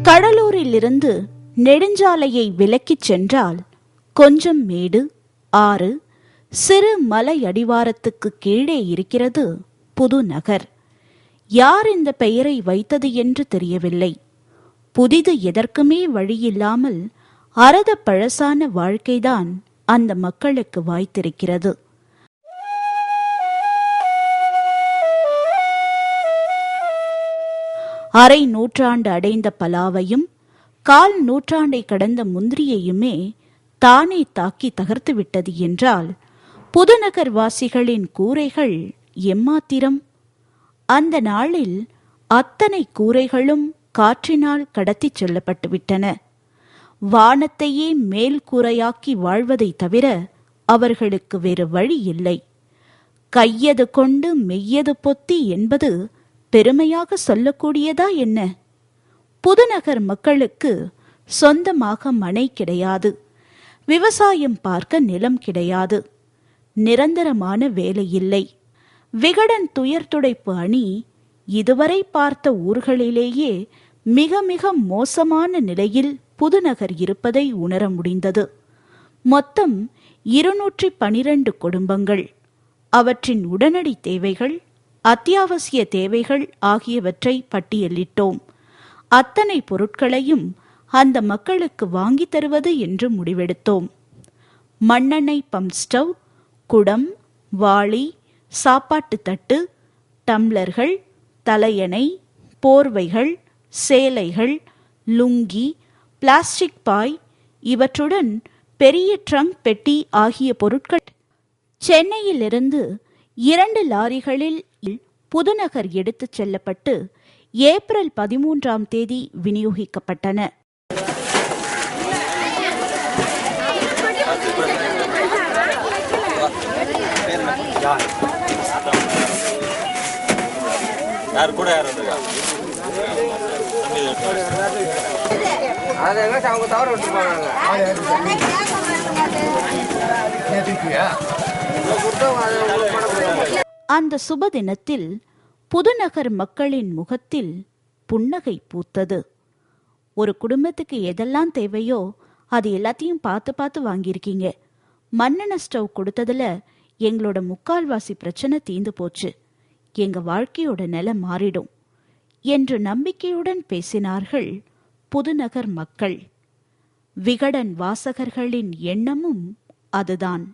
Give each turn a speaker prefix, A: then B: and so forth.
A: கடலூரிலிருந்து நெடுஞ்சாலையை விலக்கிச் சென்றால் கொஞ்சம் மேடு, ஆறு, சிறு மலை அடிவாரத்துக்கு கீழே இருக்கிறது புதுநகர். யார் இந்த பெயரை வைத்தது என்று தெரியவில்லை. புதிது எதற்குமே வழியில்லாமல் அரத பழசான வாழ்க்கைதான் அந்த மக்களுக்கு வாய்த்திருக்கிறது. அரை நூற்றாண்டு அடைந்த பலாவையும் கால் நூற்றாண்டை கடந்த முந்திரியையுமே தானே தாக்கி தகர்த்து விட்டது என்றால் புதுநகர் வாசிகளின் கூரைகள் எம்மாத்திரம்? அந்த நாளில் அத்தனை கூரைகளும் காற்றினால் கடத்திச் செல்லப்பட்டுவிட்டன. வானத்தையே மேல் கூரையாக்கி வாழ்வதை தவிர அவர்களுக்கு வேறு வழி இல்லை. கையது கொண்டு மெய்யது பொத்தி என்பது பெருமையாக சொல்லக்கூடியதா என்ன? புதுநகர் மக்களுக்கு சொந்தமாக மனை கிடையாது. விவசாயம் பார்க்க நிலம் கிடையாது. நிரந்தரமான வேலை இல்லை. விகடன் துயர் துடைப்பு அணி இதுவரை பார்த்த ஊர்களிலேயே மிக மிக மோசமான நிலையில் புதுநகர் இருப்பதை உணர முடிந்தது. மொத்தம் 212 குடும்பங்கள். அவற்றின் உடனடி தேவைகள், அத்தியாவசிய தேவைகள் ஆகியவற்றை பட்டியலிட்டோம். அத்தனை பொருட்களையும் அந்த மக்களுக்கு வாங்கி தருவது என்று முடிவெடுத்தோம். மண்ணெண்ணெய் பம்ப் ஸ்டவ், குடம், வாளி, சாப்பாட்டு தட்டு, டம்ளர்கள், தலையணை, போர்வைகள், சேலைகள், லுங்கி, பிளாஸ்டிக் பாய், இவற்றுடன் பெரிய ட்ரங்க் பெட்டி ஆகிய பொருட்கள் சென்னையிலிருந்து 2 லாரிகளில் புதுநகர் எடுத்துச் செல்லப்பட்டு ஏப்ரல் 13ஆம் தேதி விநியோகிக்கப்பட்டன. அந்த சுப தினத்தில் புதுநகர் மக்களின் முகத்தில் புன்னகை பூத்தது. ஒரு குடும்பத்துக்கு எதெல்லாம் தேவையோ அது எல்லாத்தையும் பார்த்து பார்த்து வாங்கியிருக்கீங்க. மண்ணெண்ணெய் ஸ்டவ் கொடுத்ததுல எங்களோட முக்கால்வாசி பிரச்சனை தீந்து போச்சு. எங்க வாழ்க்கையோட நிலை மாறிடும் என்று நம்பிக்கையுடன் பேசினார்கள் புதுநகர் மக்கள். விகடன் வாசகர்களின் எண்ணமும் அதுதான்.